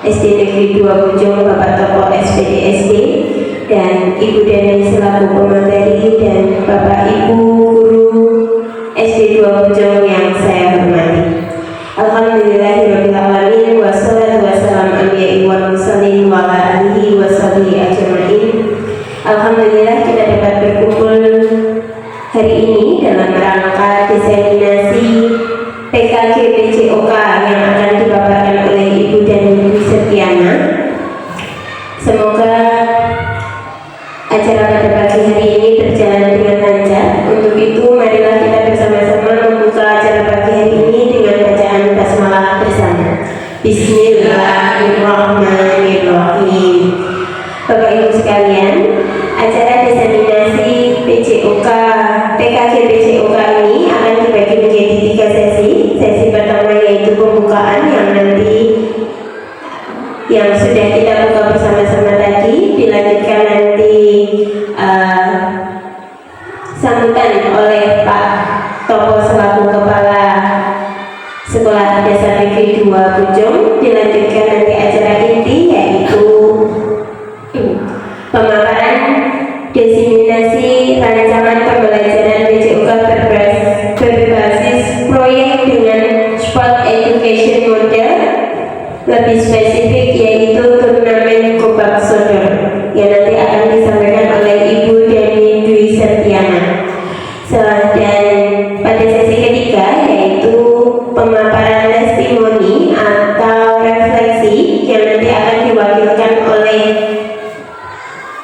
SD Negeri 2 Bojong, Bapak Tokoh SPD SD, dan Ibu Dani selaku pemateri, dan Bapak Ibu Guru SD 2 Bojong yang saya hormati. Alhamdulillahirabbil alamin, wassalatu wassalamu anbiya'i wal mursalin wa ala alihi washabihi ajmain. Alhamdulillah kita dapat berkumpul hari ini dalam rangka diseminasi PKG PCOK yang akan dipaparkan oleh Ibu Dani Setiana. Semoga acara pada pagi hari ini berjalan dengan lancar. Untuk itu marilah kita bersama-sama membuka acara pagi hari ini dengan bacaan basmalah bersama. Bismillahirrahmanirrahim. Bapak Ibu sekalian, acara diseminasi PCOK PKG PCOK ini akan dibagi menjadi 3 sesi. Sesi pertama yaitu pembukaan yang sudah kita buka bersama-sama tadi, dilanjutkan nanti sambutan oleh Pak Topo selaku Kepala Sekolah Dasar Negeri 2 Bojong, dilanjutkan nanti acara inti yaitu pemaparan diseminasi rancangan pembelajaran PCOK berbasis proyek dengan Sport Education Model, lebih spesifik yaitu turnamen Gobak Sodor yang nanti akan disampaikan oleh Ibu Dani Dwi Setiana. Dan pada sesi ketiga yaitu pemaparan testimoni atau refleksi yang nanti akan diwakilkan oleh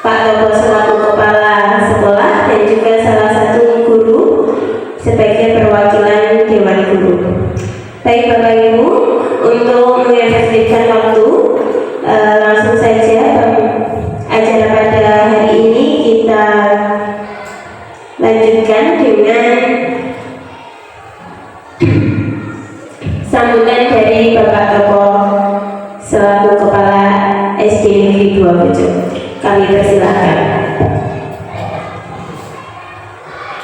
Pak Topo selaku Kepala Sekolah dan juga salah satu guru sebagai perwakilan Dewan Guru. Baik Bapak Ibu, untuk mengefektifkan waktu, langsung saja acara pada hari ini kita lanjutkan dengan sambutan dari Bapak Tokoh selaku Kepala SD Negeri 2 Bojong. Kami persilahkan.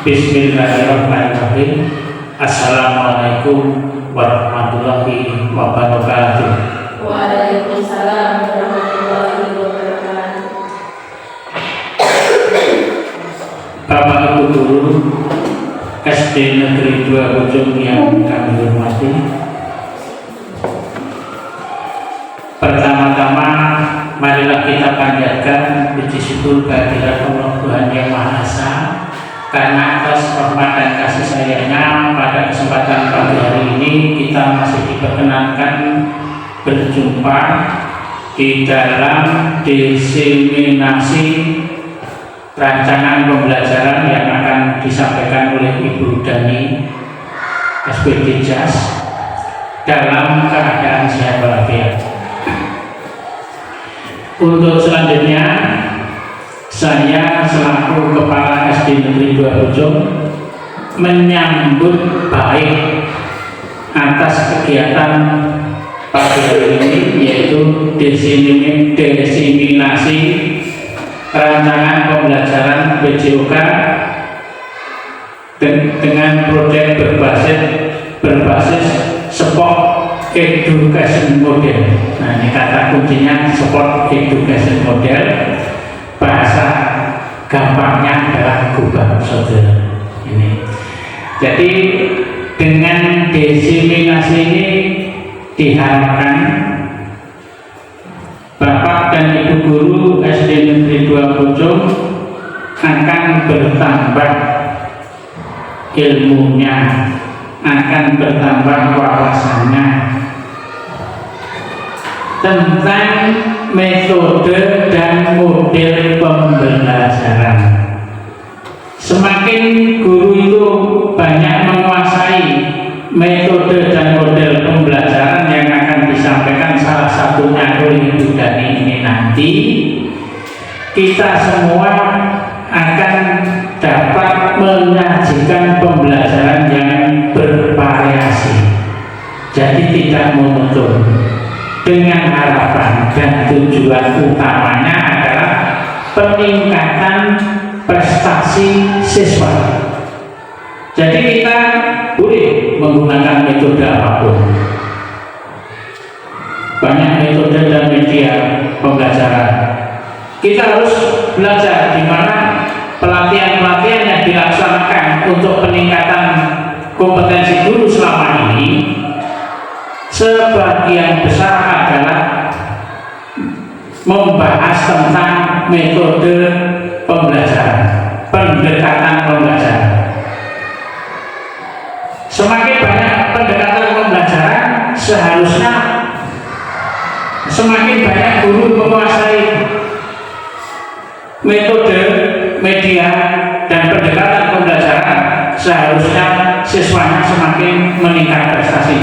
Bismillahirrahmanirrahim. Assalamualaikum warahmatullahi wabarakatuh. Waalaikumsalam warahmatullahi wabarakatuh. Bapak Ibu Guru SD Negeri 2 Bojong yang kami hormati, pertama-tama marilah kita panjatkan puji syukur kehadirat Allah Tuhan Yang Maha Esa karena atas rahmat dan kasih sayangnya pada kesempatan pagi hari ini kita masih diperkenankan berjumpa di dalam diseminasi rancangan pembelajaran yang akan disampaikan oleh Ibu Dani SPD JAS dalam keadaan sehat walafiat. Untuk selanjutnya, saya selaku Kepala SD Negeri 2 Bojong menyambut baik atas kegiatan pagi hari ini, yaitu diseminasi rancangan pembelajaran PCOK dengan proyek berbasis Sport Education Model. Nah, ini kata kuncinya Sport Education Model. Bahasa gampangnya adalah Gobak Sodor ini. Jadi dengan diseminasi ini diharapkan Bapak dan Ibu Guru SD Negeri 2 Bojong akan bertambah ilmunya, akan bertambah wawasannya tentang metode dan model pembelajaran. Semakin guru itu banyak menguasai metode dan model pembelajaran yang akan disampaikan salah satunya oleh Ibu Dani ini nanti, kita semua akan dapat menyajikan pembelajaran yang bervariasi, jadi tidak monoton, dengan harapan dan tujuan utamanya adalah peningkatan prestasi siswa. Jadi kita boleh menggunakan metode apapun. Banyak metode metode dan media pembelajaran. Kita harus belajar di mana pelatihan-pelatihan yang dilaksanakan untuk peningkatan kompetensi guru selama ini sebagian besar adalah membahas tentang metode pembelajaran, pendekatan pembelajaran. Semakin banyak pendekatan pembelajaran, seharusnya semakin banyak guru menguasai metode, media, dan pendekatan pembelajaran, seharusnya siswanya semakin meningkat prestasi,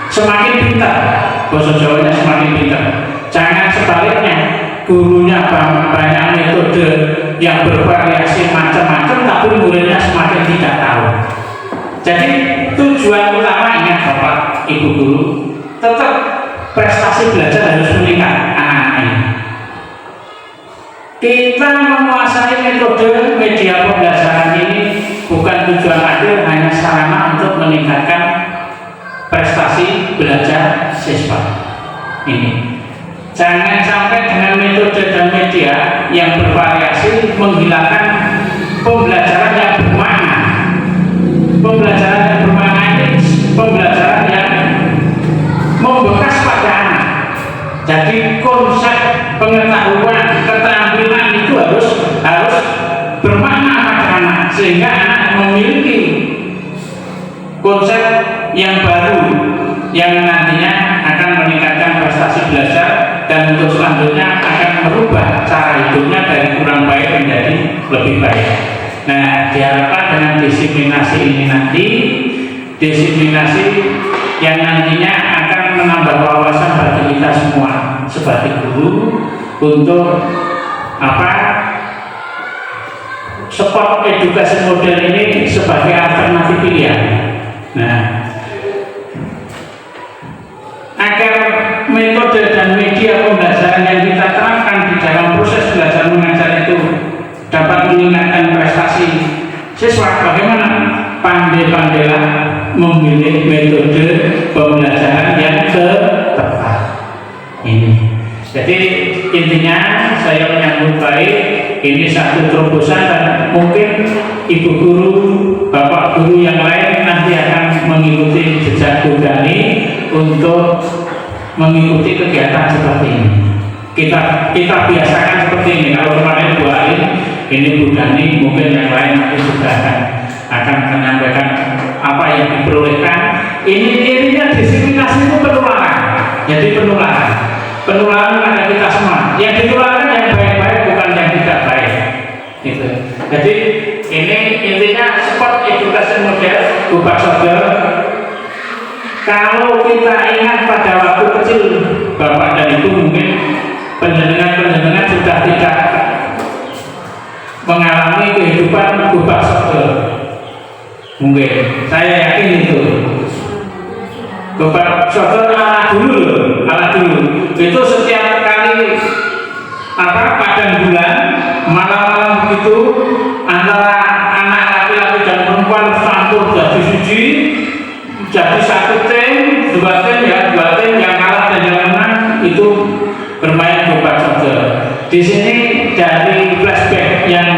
semakin pintar, bahasa Jawanya semakin pintar. Jangan sebaliknya, gurunya banyak metode yang bervariasi macam-macam, tapi muridnya semakin tidak tahu. Jadi tujuan utama, ingat Bapak Ibu guru, tetap prestasi belajar harus meningkat anak-anak ini. Kita menguasai metode media pembelajaran ini bukan tujuan akhir, hanya sarana untuk meningkatkan prestasi belajar siswa ini. Jangan sampai dengan metode dan media yang bervariasi menghilangkan pembelajaran yang bermakna. Pembelajaran yang bermakna ini pembelajaran yang membekas pada anak. Jadi konsep pengetahuan, keterampilan itu harus bermakna pada anak, sehingga anak memiliki konsep yang baru yang nantinya akan meningkatkan prestasi belajar dan untuk selanjutnya akan merubah cara hidupnya dari kurang baik menjadi lebih baik. Nah, diharapkan dengan disiplinasi ini nanti, disiplinasi yang nantinya akan menambah wawasan bagi kita semua sebagai guru untuk sport edukasi model ini sebagai alternatif pilihan. Nah, agar metode dan media pembelajaran yang kita terapkan di dalam proses belajar mengajar itu dapat meningkatkan prestasi siswa, bagaimana? Pandai-pandailah memilih metode pembelajaran yang tepat ini. Jadi intinya saya menyambut baik ini satu terobosan, dan mungkin ibu guru, bapak guru yang lain nanti akan mengikuti jejak Bu Dani untuk mengikuti kegiatan seperti ini. Kita biasakan seperti ini. Kalau kemarin Bu Ali, ini Bu Dani, mungkin yang lain nanti juga akan menyampaikan apa yang diperolehkan. Intinya disiplinasi itu penularan. Jadi penularan pada kita semua. Yang ditularkan yang baik-baik, bukan yang tidak baik. Gitu. Jadi ini intinya sport education model Bapak Saudara. Kalau kita ingat pada waktu kecil Bapak dan Ibu, mungkin penjenengan sudah tidak mengalami kehidupan Bapak Saudara. Mungkin saya yakin itu Bapak Saudara ala dulu itu setiap kali padang bulan malam-malam begitu antara anak laki-laki dan perempuan campur jadi suci, jadi satu tim, dua tim yang kalah dan yang menang itu bermain Bapak Saudara. Di sini dari flashback yang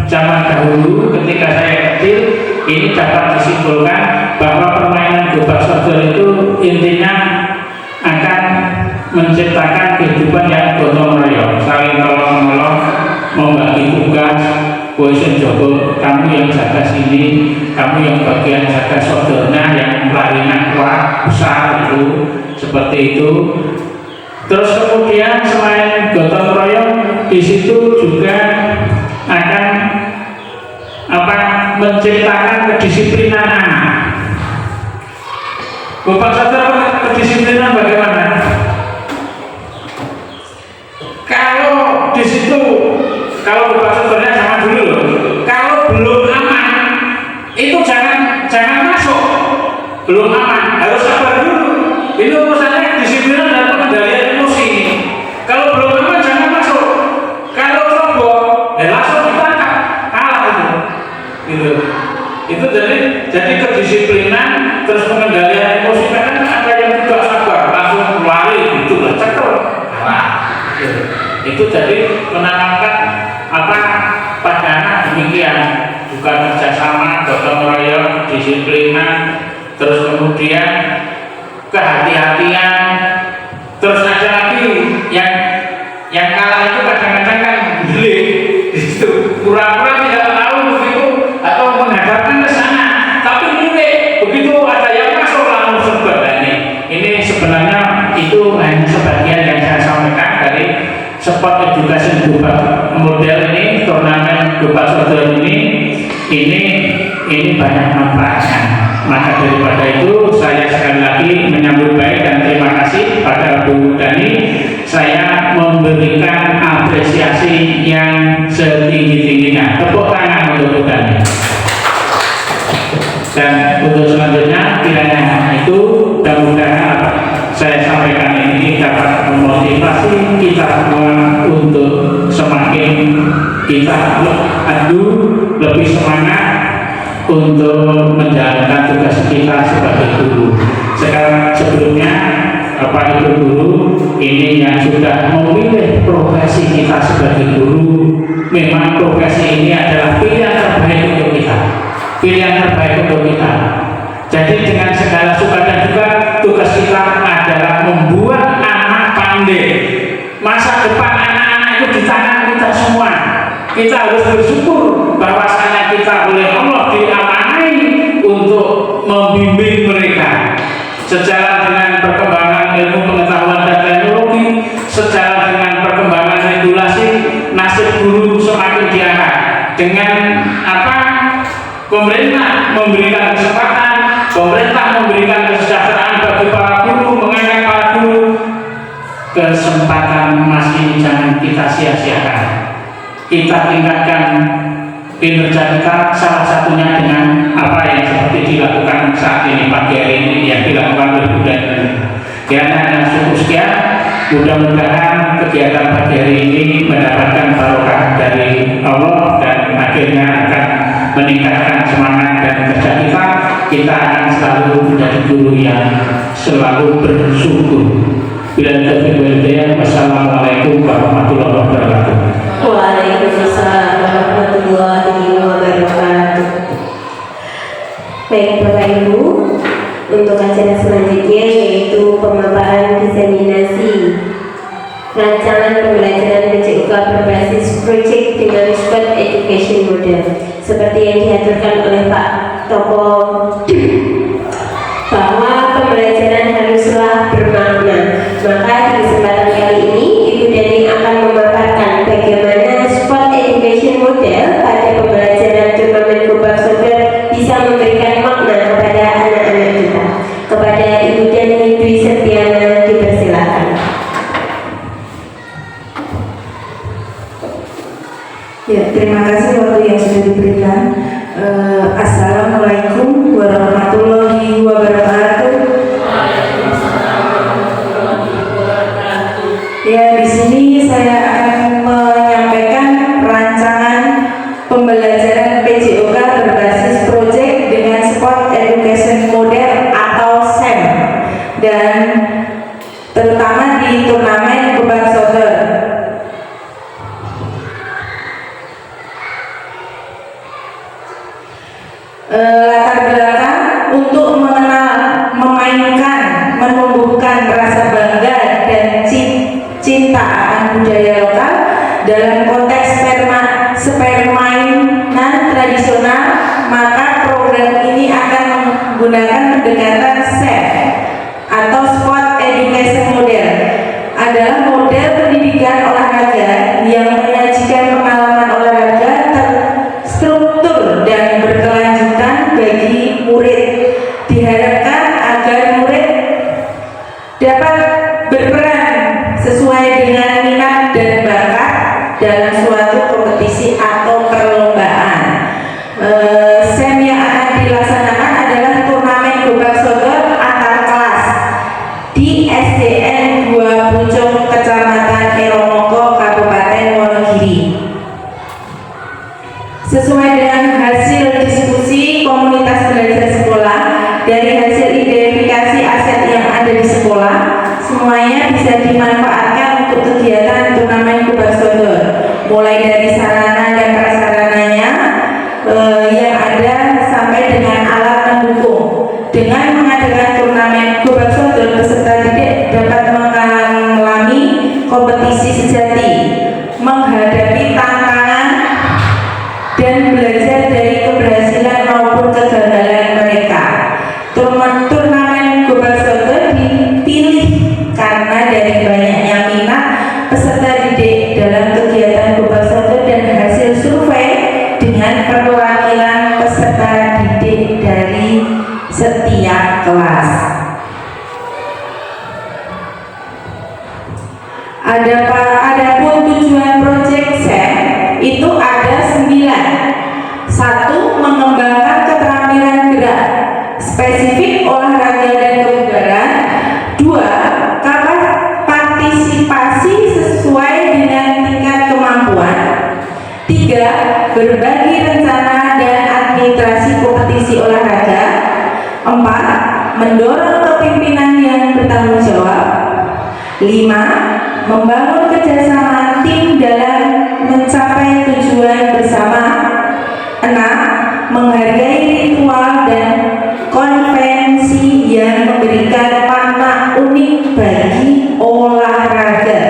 zaman dahulu ketika saya kecil, ini dapat disimpulkan bahwa permainan Bapak Saudara itu intinya akan menciptakan kehidupan yang gotong royong, saling tolong menolong, membagi tugas. Boisen Joko, kamu yang jaga sini, kamu yang bagian jaga saudaranya yang larinya kuat besar itu, seperti itu. Terus kemudian selain gotong royong, di situ juga akan menciptakan kedisiplinan anak. Bapak Saudara, kedisiplinan bagaimana? Kalau di situ, kalau Bapak Saudara sama dulu, kalau belum aman, itu jangan masuk. Belum aman, harus sabar dulu. Itu urusannya kedisiplinan dan pengendalian emosi. Kalau belum aman, jangan masuk. Kalau ceroboh, langsung ditangkap, kalah itu. Gitu. Itu jadi kedisiplinan terus pengendalian emosi, kan ada yang tidak sabar langsung keluar Itu jadi menanamkan apa pada anak demikian, juga kerjasama, gotong royong, disiplinan, terus kemudian kehati-hatian, terus ada lagi yang kalah itu kadang-kadang kan gile, itu pura-pura tidak tahu begitu atau menghadapkan ke sana, tapi mulai begitu ada yang masuk langsung serba. Ini sebenarnya itu hanya sebagian yang saya sampaikan dari sport education global model ini, turnamen global soccer ini banyak manfaatnya. Maka daripada itu saya sekali lagi menyambut baik dan terima kasih pada Bu Dani. Saya memberikan apresiasi yang setinggi-tingginya. Tepuk tangan untuk Bu Dani. Dan untuk selanjutnya kiranya itu mudah-mudahan saya sampaikan ini dapat memotivasi kita semua untuk semakin kita lebih semangat untuk menjalankan tugas kita sebagai guru. Sekarang sebelumnya Bapak Ibu guru ini yang sudah memilih profesi kita sebagai guru, memang profesi ini adalah pilihan terbaik untuk kita. Pilihan terbaik untuk kita. Jadi dengan segala suka dan duka, tugas kita adalah membuat anak pandai. Masa depan anak-anak itu di tangan kita semua. Kita harus bersyukur bahwasanya kita oleh Allah diamanai untuk membimbing mereka. Sejalan dengan perkembangan ilmu pengetahuan dan teknologi, sejalan dengan perkembangan regulasi, nasib guru semakin diangkat. Dengan apa? Pemerintah memberikan kesempatan, pemerintah memberikan kesejahteraan bagi para guru, mengangkat para guru. Kesempatan emas ini jangan kita sia-siakan. Kita tingkatkan kinerja kita, salah satunya dengan apa yang seperti dilakukan saat ini pagi hari ini yang dilakukan oleh Bu Dani. Hanya cukup sekian. Mudah-mudahan kegiatan pagi hari ini mendapatkan barokah dari Allah dan akhirnya akan meningkatkan semangat dan kerja kita. Kita akan selalu menjadi guru yang selalu bersyukur. Bila taufiq wal hidayah. Wassalamualaikum warahmatullahi wabarakatuh. Waalaikumsalam warahmatullahi wabarakatuh. Baik Bapak Ibu, untuk acara selanjutnya yaitu pemaparan diseminasi rancangan pembelajaran PJUK berbasis proyek dengan sport education model seperti yang diaturkan oleh Pak Toko, bahwa pembelajaran haruslah bermakna. Maka di kesempatan kali ini Ibu Dani akan memaparkan bagaimana sport education model pada pembelajaran turnamen global soccer bisa memberikan makna kepada anak-anak kita. Kepada Ibu Dani Dwi Setiana dipersilakan. Ya, terima kasih waktu yang sudah diberikan. Assalamualaikum warahmatullahi wabarakatuh. Ya, di sini saya akan menyampaikan rancangan pembelajaran PJOK berbasis proyek dengan Sport Education Model atau SEM, dan terutama di turnamen global soccer. Latar belakang untuk mengenal, memainkan, menumbuhkan rasa bangga dan cinta akan budaya lokal dalam konteks permainan tradisional, maka program ini akan menggunakan pendekatan SEM atau Sport Education Model. Adalah model pendidikan olahraga yang menyajikan pengalaman olahraga terstruktur dan berkelanjutan bagi murid. Diharapkan agar murid dapat berperan sesuai dengan minat dan bakat dalam suatu kompetisi atau perlombaan. SEM yang akan dilaksanakan adalah turnamen global soccer antar kelas di SDN 2 Pucung, Kecamatan Eromoko, Kabupaten Wonogiri. Sesuai dengan hasil diskusi komunitas belajar sekolah, dari hasil identifikasi aset yang ada di sekolah, semuanya bisa dimanfaatkan untuk kegiatan turnamen global mulai dari sarana dan prasarananya yang ada sampai dengan alat pendukung. Dengan mengadakan turnamen Gobal Sodor, peserta didik dapat mengalami kompetisi sejati, menghadapi tantangan dan belajar dari keberhasilan maupun kegagalan mereka. Turnamen Gobal Sodor dipilih karena dari banyaknya minat peserta didik dalam kegiatan Gobal Sodor dan hasil survei dengan perwakilan peserta didik dari setiap kelas. Adapun tujuan proyek SEM itu ada 9. 1. Mengembangkan keterampilan gerak spesifik olahraga dan kebugaran. 2. Partisipasi sesuai dengan tingkat kemampuan. 3. Berbagi rencana dan administrasi kompetisi olahraga. 4. Mendorong kepemimpinan yang bertanggung jawab. 5. Membangun kerjasama tim dalam mencapai tujuan bersama. 6. Menghargai ritual dan konvensi yang memberikan makna unik bagi olahraga.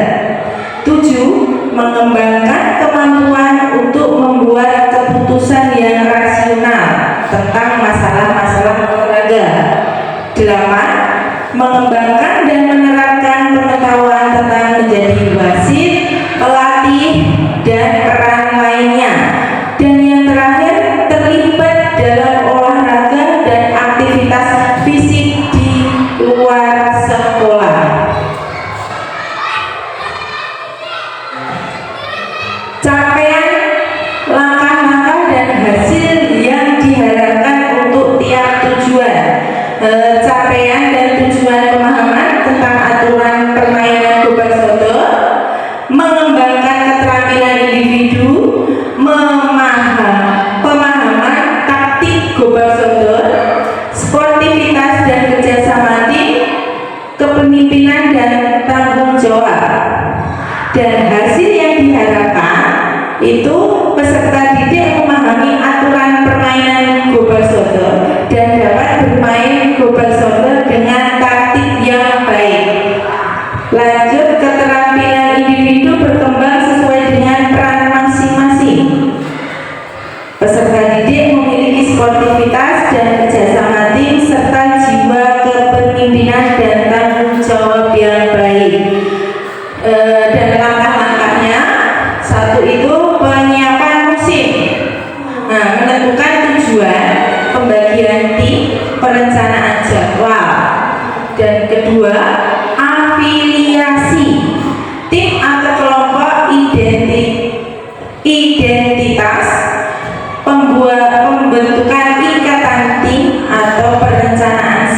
7. Mengembangkan kemampuan untuk membuat keputusan yang rasional tentang masalah-masalah olahraga. 8. Mengembangkan dan menerapkan pengetahuan tentang menjadi wasit, pelatih, dan peran lainnya. Dan yang terakhir, terlibat dalam olahraga dan aktivitas fisik di luar sekolah. Capaian, langkah-langkah dan hasil yang diharapkan untuk tiap tujuan. Capaian dan tujuan pemahaman tentang aturan permainan Gobal Sodor, mengembangkan keterampilan individu, pemahaman taktik Gobal Sodor, sportivitas dan kerjasama tim, kepemimpinan dan tanggung jawab. Dan hasil yang diharapkan itu peserta didik memahami aturan permainan Gobal Sodor dan dapat bermain Gobal Sodor dengan taktik yang baik. Lanjut, keterampilan individu berkembang sesuai dengan peran masing-masing. Peserta didik memiliki sportivitas dan kerjasama tim serta jiwa kepemimpinan dan tanggung jawab yang baik. Dan langkah-langkahnya, 1 itu penyiapan musim, menentukan tujuan, pembagian tim, perencanaan jadwal. Dan kedua, afiliasi tim atau kelompok identitas, pembentukan ikatan tim atau perencanaan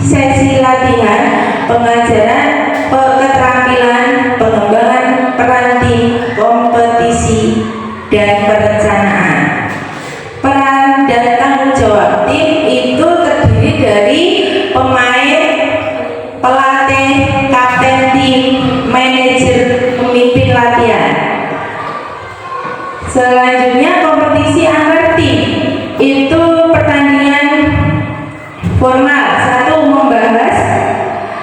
sesi latihan, pengajaran keterampilan, pengembangan peran tim, kompetisi, dan perencanaan. Peran dan tanggung jawab tim itu terdiri dari pemain, pelatih, kapten tim, manajer, pemimpin latihan. Selanjutnya, kompetisi antar tim itu pertandingan formal. 1. Membahas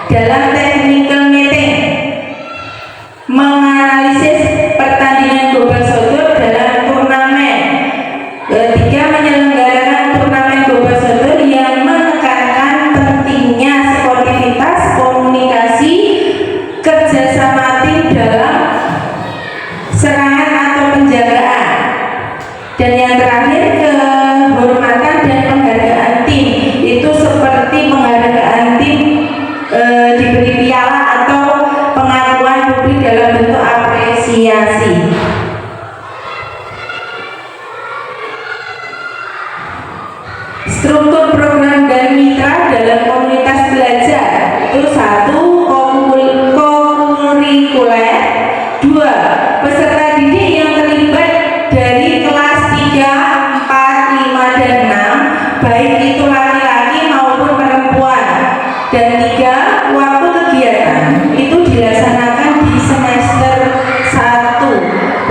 dalam technical meeting, menganalisis pertandingan Gobal Sodor dalam turnamen. 3. Menyelenggarakan turnamen Gobal Sodor yang menekankan pentingnya sportivitas, komunikasi, kerjasama tim dalam serangan atau penjagaan. Dan yang terakhir, kehormatan dan penghargaan tim itu seperti penghargaan tim diberi piala atau pengakuan publik dalam bentuk apresiasi. Struktur program dan mitra dalam komunitas belajar itu 1. Kurikuler. 2. Peserta didik yang terlibat dari kelas 3, 4, 5, dan 6, baik itu laki-laki maupun perempuan. Dan 3. Waktu kegiatan itu dilaksanakan di semester 1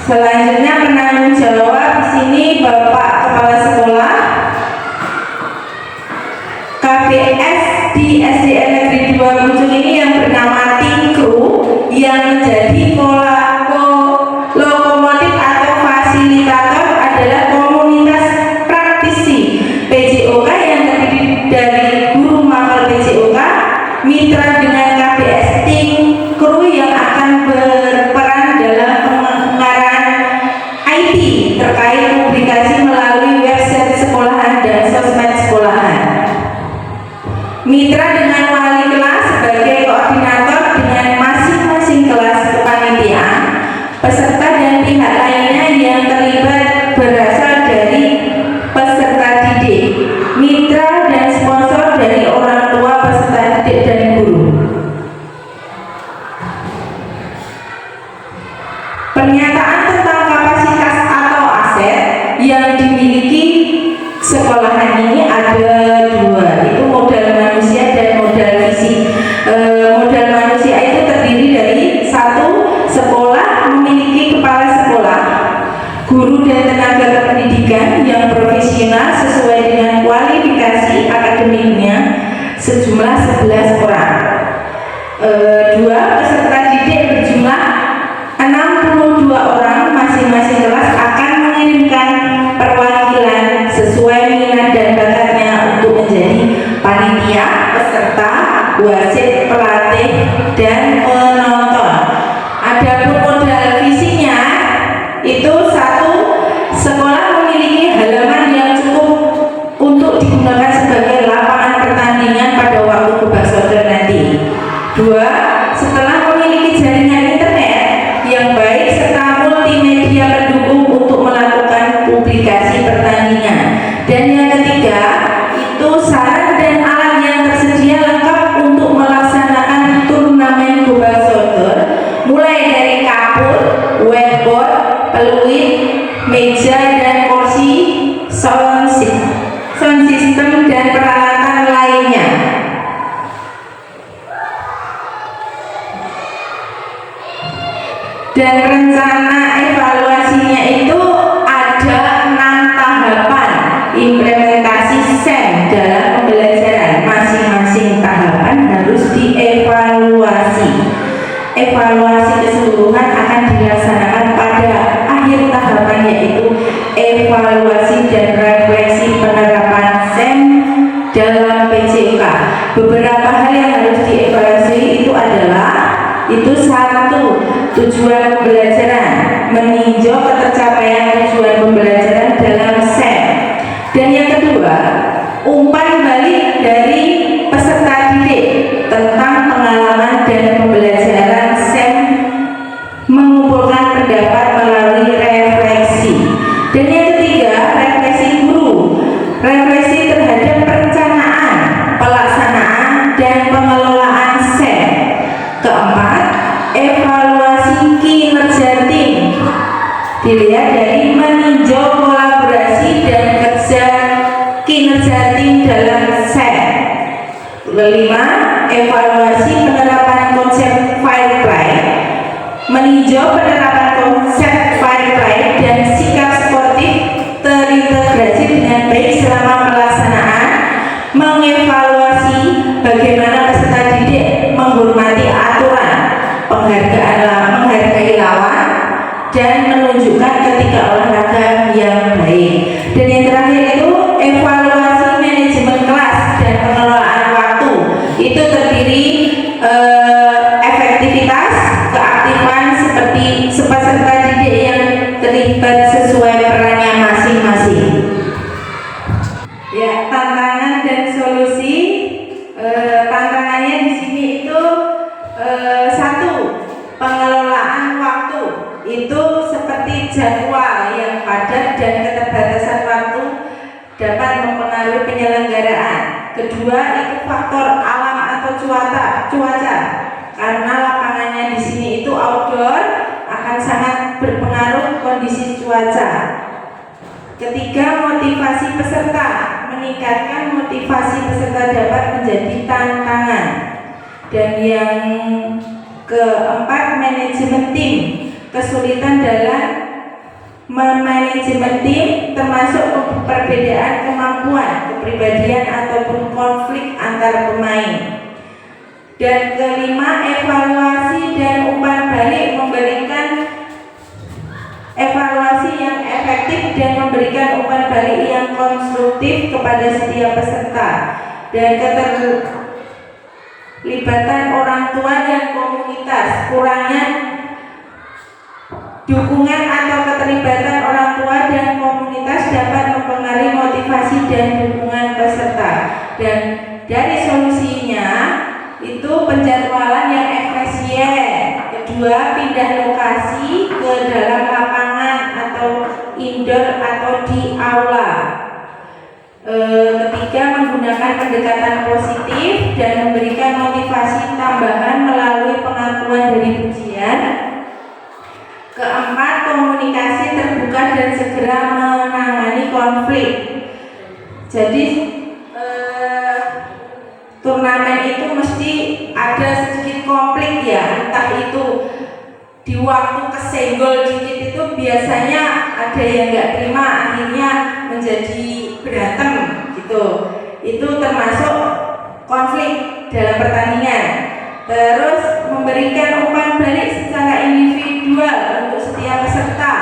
Selanjutnya penanggung jawab di sini Bapak Kepala Sekolah KBS di SDN Negeri 2 Pucung ini yang bernama Tinkru, yang menjadi lokomotif atau fasilitator adalah komunitas praktisi PJOK yang terdiri dari guru mapel PJOK, mitra dengan KBS Tinkru yang akan berperan dalam pengarang IT terkait publikasi melalui website sekolahan dan sosmed sekolahan. Mitra dengan wali kelas sebagai koordinator dengan masing-masing kelas kepanitiaan, peserta dan pihak lainnya yang terlibat berasal dari peserta didik, mitra dan sponsor dari orang tua peserta didik dan guru. Pernyataan tentang kapasitas atau aset yang dimiliki sekolahan ini ada dua, itu modal manusia dan modal fisik. Modal manusia itu terdiri dari satu, sekolah memiliki kepala sekolah, guru dan tenaga kependidikan yang profesional sesuai dengan kualifikasi akademiknya sejumlah 11 orang. Dua, peserta didik berjumlah 62 orang, masing-masing kelas akan mengirimkan perwakilan sesuai minat dan bakatnya untuk menjadi panitia, peserta, wasit, pelatih, dan penonton. Adapun modal fisiknya itu satu, sekolah memiliki halaman yang cukup untuk digunakan sebagai lapangan pertandingan pada waktu Kubah Sodor nanti. Dua, setelah memiliki jaringan internet yang baik serta multimedia pendukung untuk melakukan publikasi pertandingan. Dan yang ketiga, itu saran dan alat yang tersedia lengkap untuk melaksanakan turnamen Kubah Sodor, mulai dari kapur, whiteboard, peluit, meja dan kursi, sound system dan peralatan lainnya. Dan rencana evaluasinya itu ada 6 tahapan implementasi SEM dalam pembelajaran. Masing-masing tahapan harus dievaluasi. Evaluasi keseluruhan akan dilaksanakan pada akhir tahapan, yaitu evaluasi dan refleksi penerapan SEM dalam PJOK. Beberapa hal yang harus dievaluasi itu adalah satu, tujuan pembelajaran, meninjau ketercapaian tujuan pembelajaran dalam SEM. Dan yang kedua, umpan balik dari peserta didik tentang pengalaman dan pembelajaran SEM, mengumpulkan pendapat melalui refleksi. Dan yang ketiga, refleksi guru, refleksi terhadap perencanaan, pelaksanaan, dan pengelolaan SEM. Keempat, evaluasi kinerja tim, dilihat dari meninjau kolaborasi dan kinerja tim dalam SEM. Kelima, evaluasi penerapan konsep Firefly, meninjau penerapan konsep Firefly dan sikap sportif terintegrasi dengan baik selama pelaksanaan, mengevaluasi bagaimana peserta didik menghormati aturan, menghargai lawan, dan menunjukkan ketika olahraga yang baik. Dan yang terakhir itu evaluasi manajemen kelas dan pengelolaan waktu. Itu terdiri efektivitas, keaktifan seperti peserta didik yang terlibat sesuai perannya masing-masing. Ya, tantangan dan solusi. Tantangannya di sini itu satu, pengelolaan waktu. Itu seperti jadwal yang padat dan keterbatasan waktu dapat mempengaruhi penyelenggaraan. Kedua, itu faktor alam atau cuaca. Karena lapangannya di sini itu outdoor, akan sangat berpengaruh kondisi cuaca. Ketiga, motivasi peserta. Meningkatkan motivasi peserta dapat menjadi tantangan. Dan yang keempat, manajemen tim. Kesulitan dalam manajemen tim, termasuk perbedaan kemampuan, kepribadian ataupun konflik antar pemain. Dan kelima, evaluasi dan umpan balik, memberikan evaluasi yang efektif dan memberikan umpan balik yang konstruktif kepada setiap peserta. Dan keterlibatan orang tua dan komunitas, kurangnya dukungan atau keterlibatan orang tua dan komunitas dapat mempengaruhi motivasi dan dukungan peserta. Dan dari solusinya itu penjadwalan yang efisien. Kedua, pindah lokasi ke dalam lapangan atau indoor atau di aula. Ketiga, menggunakan pendekatan positif dan memberikan motivasi tambahan melalui pengakuan dari pujian. Keempat, komunikasi terbuka dan segera menangani konflik. Jadi turnamen itu mesti ada sedikit konflik ya, entah itu di waktu kesenggol dikit itu biasanya ada yang nggak terima, akhirnya menjadi berantem gitu. Itu termasuk konflik dalam pertandingan. Terus memberikan umpan balik secara individual untuk setiap peserta.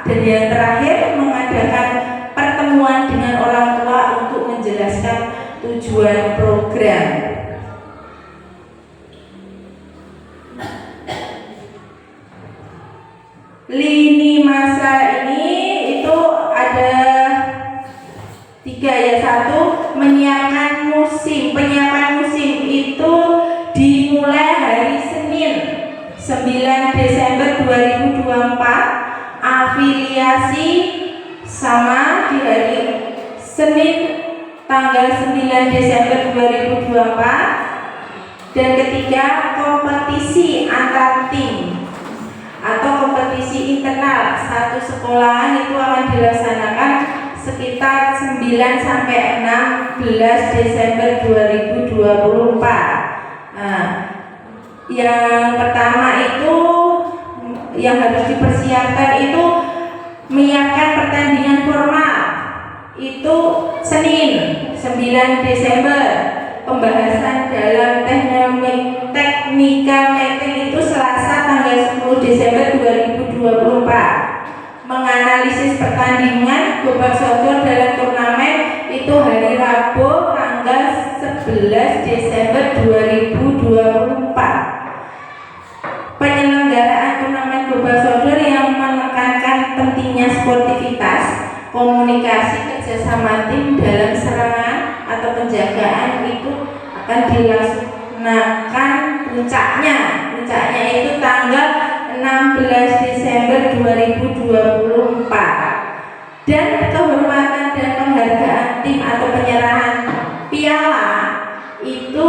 Dan yang terakhir, mengadakan pertemuan dengan orang tua untuk menjelaskan tujuan program. Lini masa ini itu ada 3 ya. 1, menyiapkan musim. Penyiapan musim itu dimulai hari Senin 9 Desember 2024. Afiliasi sama di hari Senin tanggal 9 Desember 2024. Dan ketiga, kompetisi antar tim atau kompetisi internal satu sekolahan itu akan dilaksanakan sekitar 9 sampai 16 Desember 2024. Nah, yang pertama itu yang harus dipersiapkan itu menyiapkan pertandingan formal itu Senin 9 Desember. Pembahasan dalam teknika mapping itu Selasa tanggal 10 Desember 2024. Menganalisis pertandingan Gobak Soccer dalam turnamen itu hari Rabu tanggal 11 Desember 2024. Penyelenggaraan turnamen Gobak Soccer yang menekankan pentingnya sportivitas, komunikasi, kerjasama tim dalam serangan atau penjagaan itu akan dilaksanakan puncaknya itu tanggal 16 Desember 2024. Dan kehormatan dan penghargaan tim atau penyerahan piala itu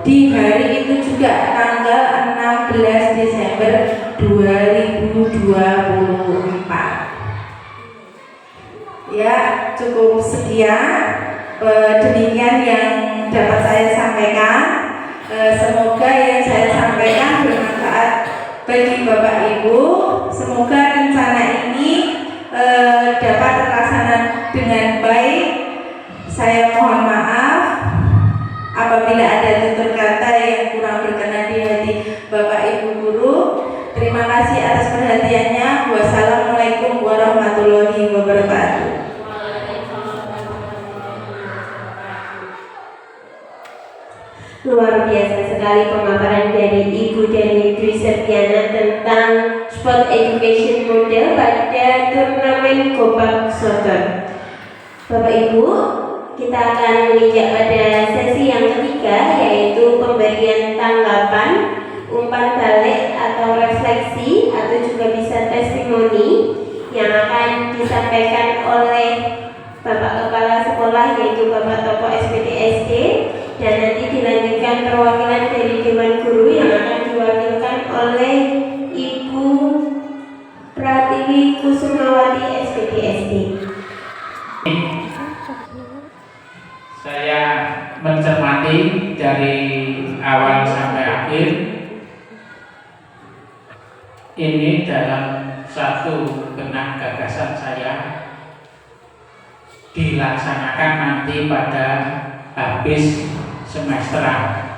di hari itu juga tanggal 16 Desember 2024. Ya, cukup sekian. Demikian yang dapat saya sampaikan. Semoga yang saya sampaikan bermanfaat bagi Bapak Ibu. Semoga rencana ini dapat terlaksana dengan baik. Saya mohon maaf apabila ada tutur kata yang kurang berkenan di hati Bapak Ibu guru. Terima kasih atas perhatiannya. Wassalamualaikum warahmatullahi wabarakatuh. Luar biasa sekali pemaparan dari Ibu Dani Dwi Septiana tentang sport education model pada turnamen Gobak Soccer. Bapak Ibu, kita akan menginjak pada sesi yang ketiga, yaitu pemberian tanggapan, umpan balik atau refleksi atau juga bisa testimoni yang akan disampaikan oleh Bapak Kepala Sekolah, yaitu Bapak Topo SPDSD, dan nanti dilanjutkan perwakilan dari Dewan Guru yang akan diwakilkan oleh Ibu Pratiwi Kusumawati SPDSD. Saya mencermati dari awal sampai akhir ini dalam satu benak gagasan saya dilaksanakan nanti pada habis semesteran.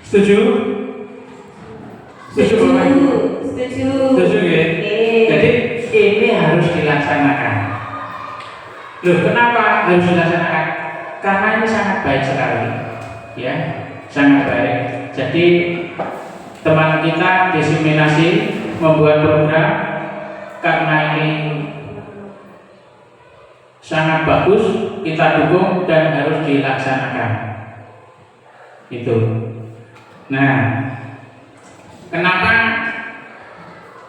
Setuju? Setuju Bapak Ibu? Setuju. Setuju ya? Oke. Jadi ini harus dilaksanakan. Loh, kenapa harus dilaksanakan? Karena ini sangat baik sekali, ya, sangat baik. Jadi teman kita diseminasi membuat program karena ini sangat bagus, kita dukung dan harus dilaksanakan. Itu. Nah, kenapa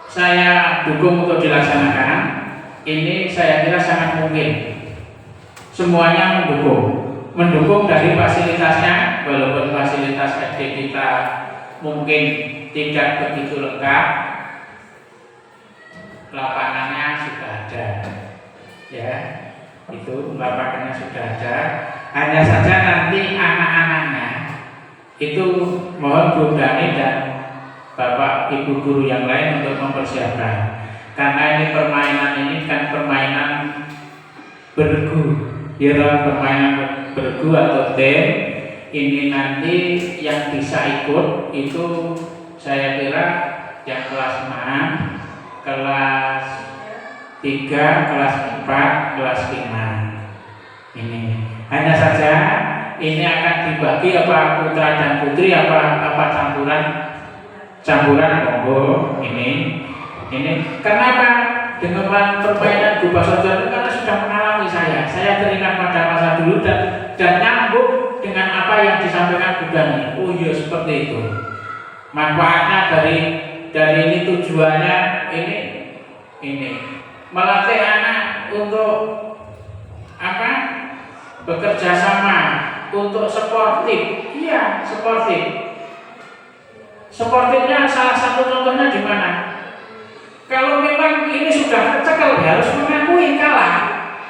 saya dukung untuk dilaksanakan? Ini saya kira sangat mungkin. Semuanya mendukung dari fasilitasnya, walaupun fasilitas SD kita mungkin tidak begitu lengkap, lapangannya sudah ada, ya, itu lapangannya sudah ada. Hanya saja nanti anak-anaknya itu mohon Bu Dani dan Bapak Ibu guru yang lain untuk mempersiapkan, karena ini kan permainan bergu. Kira permainan bergu atau tim ini nanti yang bisa ikut itu saya kira yang kelas 6, kelas 3, kelas 4, kelas 5. Ini hanya saja ini akan dibagi apa putra dan putri apa campuran monggo ini kenapa? Dengan permainan Gupa Sojo itu karena sudah mengalami saya teringat pada masa dulu dan nyambung dengan apa yang disampaikan Bu Dani. Oh iya, seperti itu. Manfaatnya dari ini tujuannya ini melatih anak untuk apa? Bekerja sama, untuk sportif. Iya, sportif. Sportifnya salah satu contohnya di mana? Kalau memang ini sudah kecekel, harus mengakui kalah.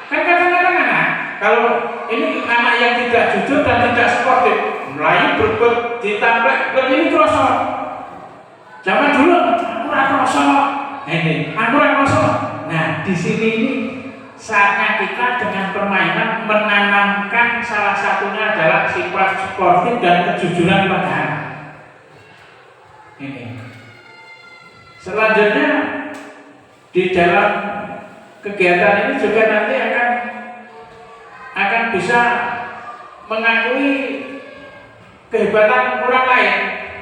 Kan kadang-kadang anak, kalau ini anak yang tidak jujur dan tidak sportif, melayu berbet ditampak, ini krosok. Zaman dulu aku krosok, aku krosok. Nah, di sini ini saatnya kita dengan permainan menanamkan salah satunya adalah sifat sportif dan kejujuran pada anak. Ini. Selanjutnya di dalam kegiatan ini juga nanti akan bisa mengakui kehebatan orang lain.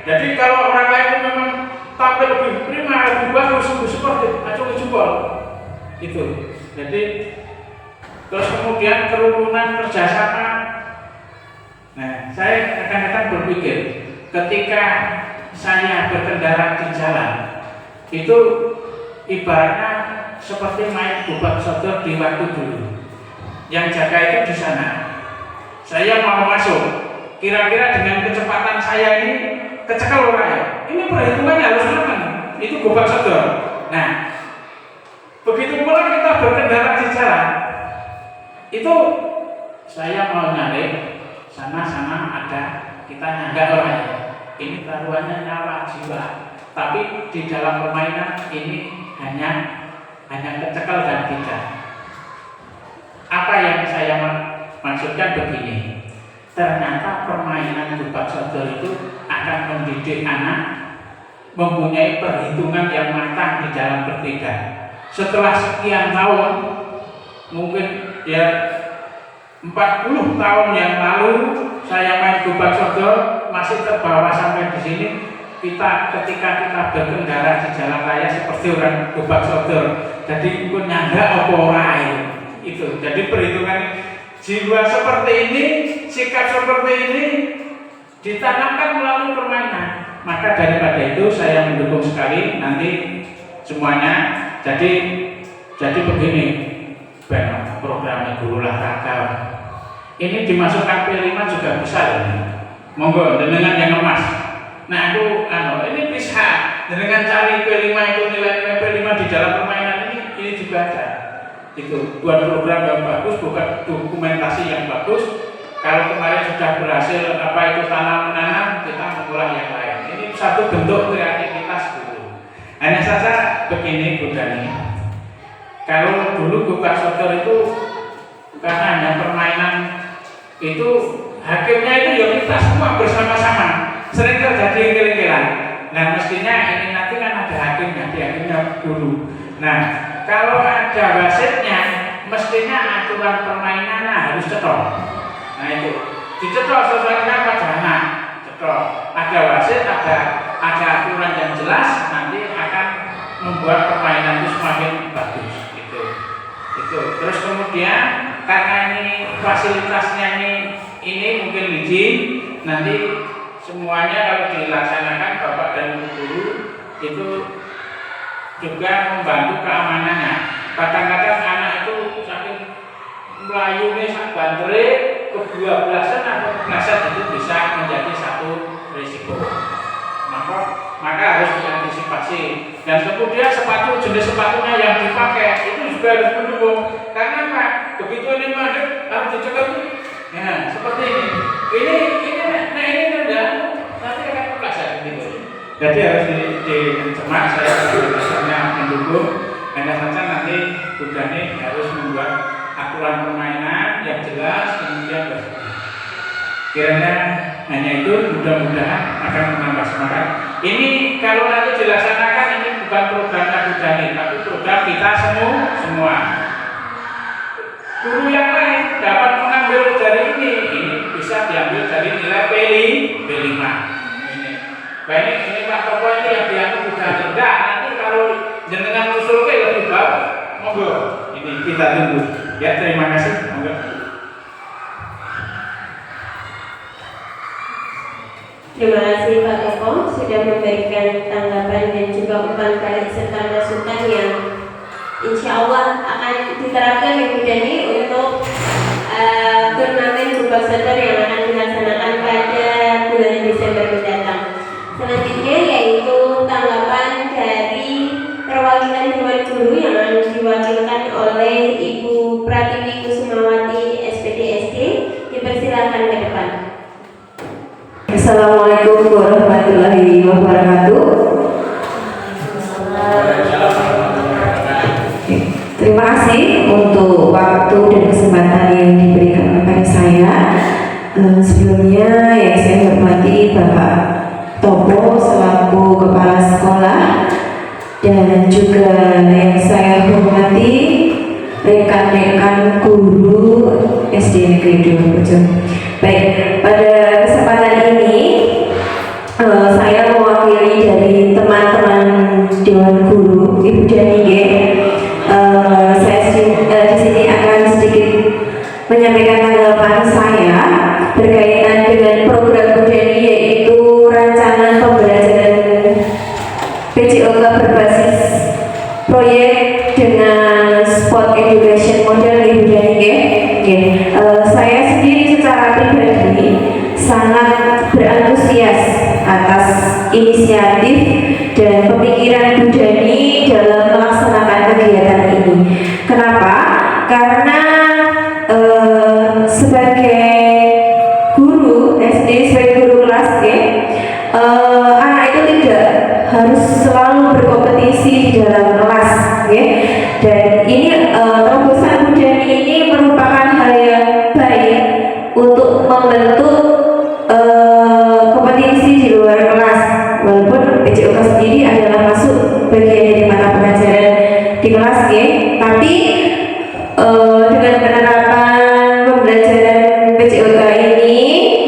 Jadi kalau orang lain itu memang tampil lebih prima, lebih bagus, lebih sportif, acungi jempol. Itu. Jadi terus kemudian kerukunan kerjasama. Nah, saya kadang-kadang berpikir ketika saya berkendara di jalan itu ibaratnya seperti main Gupa Sojo di waktu dulu. Yang jaga itu di sana. Saya mau masuk. Kira-kira dengan kecepatan saya ini kecekel orang ya. Ini perhitungannya harus aman. Itu Gupa Sojo. Nah, begitu pula kita berkendara di jalan. Itu saya mau nyari sana ada kita nyangga orang ya. Ini taruhannya nyawa jiwa. Tapi di dalam permainan ini hanya kecekel dan tidak. Apa yang saya maksudkan begini, ternyata permainan Gupa Sojo itu akan mendidik anak mempunyai perhitungan yang matang di dalam bertindak. Setelah sekian tahun, mungkin ya 40 tahun yang lalu saya main Gupa Sojo masih terbawa sampai di sini. Ketika kita berkendara di jalan raya seperti orang Gupa Sojo, jadi pun nyangga apa ora itu. Jadi perhitungan jiwa seperti ini, sikap seperti ini ditanamkan melalui permainan. Maka daripada itu saya mendukung sekali nanti semuanya. Jadi begini, program guru olahraga ini dimasukkan P5 juga bisa ini. Monggo dengan yang emas. Nah ini bisa dengan cari P5 itu nilai P5 di dalam permainan ini juga ada. Itu buat program yang bagus, bukan dokumentasi yang bagus. Kalau kemarin sudah berhasil apa itu tanam menanam, kita mengolah yang lain. Ini satu bentuk kreativitas dulu. Hanya saja begini Bu Dani, kalau dulu Gubak Sodor itu karena hanya permainan itu hakimnya itu ya kita semua bersama-sama, sering terjadi keliru-keliruan. Nah mestinya ini nanti kan ada hakimnya, hakimnya dulu. Nah kalau ada wasitnya, mestinya aturan permainannya harus cetok. Nah itu dicetok sesuai dengan wacana, cetok. Ada wasit, ada aturan yang jelas, nanti akan membuat permainan itu semakin bagus. Itu. Terus kemudian karena ini fasilitasnya ini mungkin izin, nanti semuanya kalau dilaksanakan Bapak dan Ibu guru itu juga membantu keamanannya. Kadang-kadang anak itu saking melayunya sak bantere ke-12-an atau ke-12-an itu bisa menjadi satu risiko. Maka harus diantisipasi. Dan kemudian jenis sepatunya yang dipakai itu juga harus mendukung. Karena apa? Begitu ini mandek harus dicekap. Nah, seperti ini. Ini nanti akan kepelajaran gitu. Jadi harus dicemak, saya dasarnya mendukung. Hanya saja nanti Bu Dani harus membuat aturan permainan yang jelas, kemudian kiranya hanya itu, mudah-mudahan akan menambah semangat. Ini kalau nanti dilaksanakan, ini bukan programnya Bu Dani, tapi program kita semua. Guru yang lain dapat mengambil dari ini bisa diambil dari nilai B5. Nah ini Pak Topo ini yang diambil Bu Dani. Enggak, nanti kalau jenengan usul ke lebih bagus, monggo. Ini kita tunggu. Ya, terima kasih. Monggo. Terima kasih Pak Topo sudah memberikan tanggapan dan juga umpan balik serta masukan yang insya Allah akan diterapkan Ibu Dani untuk turnamen Gubak Sodor yang akan dilaksanakan pada bulan Desember mendatang. Selanjutnya yaitu tanggapan dari perwakilan Dewan Guru yang akan diwakilkan oleh Ibu Pratiwi Kusumawati SPDSD. Dipersilakan ke depan. Assalamualaikum warahmatullahi wabarakatuh. Terima kasih untuk waktu dan kesempatan yang diberikan kepada saya. Sebelumnya yang saya hormati Bapak Topo selaku Kepala Sekolah, dan juga yang saya hormati rekan-rekan guru SD Negeri 2 Bojong. Baik, pada kesempatan ini saya mewakili dari teman-teman Dewan Guru Ibu Dani. Saya di sini akan sedikit menyampaikan tanggapan saya berkaitan dengan program Bu Dani, yaitu rancangan pembelajaran PJOK berbasis proyek dengan spot education model Ibu Dani. Saya sendiri secara pribadi sangat berantusias atas inisiatif dan pemikiran Bu Dani dalam melaksanakan kegiatan ini. Kenapa? Karena sebagai guru SD, sebagai guru kelas anak itu tidak harus selalu berkompetisi di dalam kelas, dan ini terobosan Bu Dani ini merupakan hal yang baik untuk membentuk kompetisi di luar kelas. Walaupun PJOK sendiri adalah masuk bagian dari mata pelajaran di kelas, tapi dengan penerapan pembelajaran PJOK ini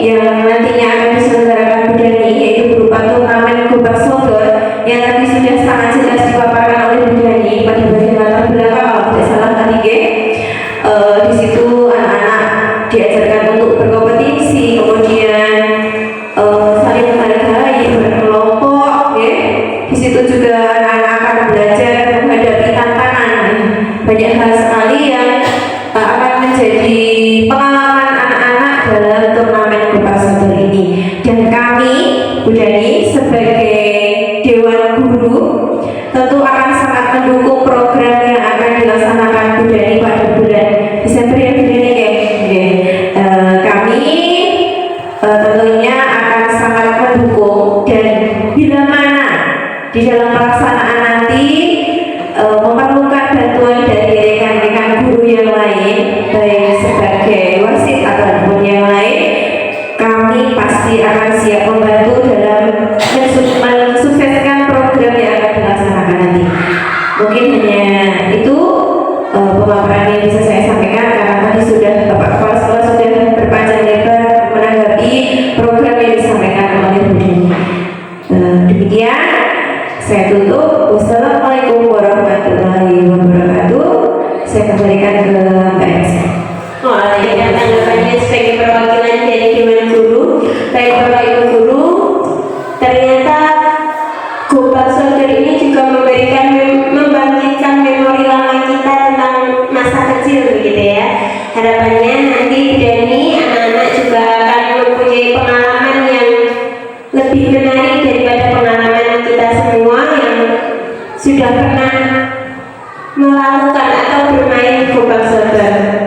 yang nantinya akan diselenggarakan Bu Dani, yaitu berupa turnamen Gubak Sodor yang tadi sudah sangat jelas dipaparkan oleh Bu Dani pada bagian latar belakang, kalau tidak salah tadi di situ anak-anak diajarkan untuk berkompetisi, kemudian saling menghargai, berkelompok, di situ juga anak-anak akan belajar menghadapi tantangan. Banyak hal sekali yang akan menjadi pengalaman anak-anak dalam turnamen Gubak Sodor ini. Dan kami, Bu Dani, sebagai Dewan Guru tentu akan sangat mendukung program yang akan dilaksanakan Bu Dani pada bulan Desember ya Bu Dani. Kami tentunya akan sangat mendukung, dan bila mana di dalam pelaksanaan lain, baik sebagai wasit ataupun yang lain, kami pasti akan siap membantu dalam mensukseskan program yang akan dilaksanakan nanti. Mungkin hanya itu pemaparan yang bisa saya sampaikan, karena tadi sudah Bapak Kepala Sekolah sudah berpanjang lebar menanggapi program yang disampaikan oleh Bu Deni. Demikian saya tutup. Wassalamualaikum warahmatullahi wabarakatuh. Saya kembalikan ke Mbak Elsa. Ada tanggapannya sebagai perwakilan dari Dewan Guru. Baik Bapak Ibu Guru, ternyata Gopal Solder ini juga membangkitkan memori lama kita tentang masa kecil begitu ya. Harapannya nanti Dani anak-anak juga akan mempunyai pengalaman yang lebih menarik daripada pengalaman kita semua yang sudah pernah melakukan atau bermain Gopal Solder.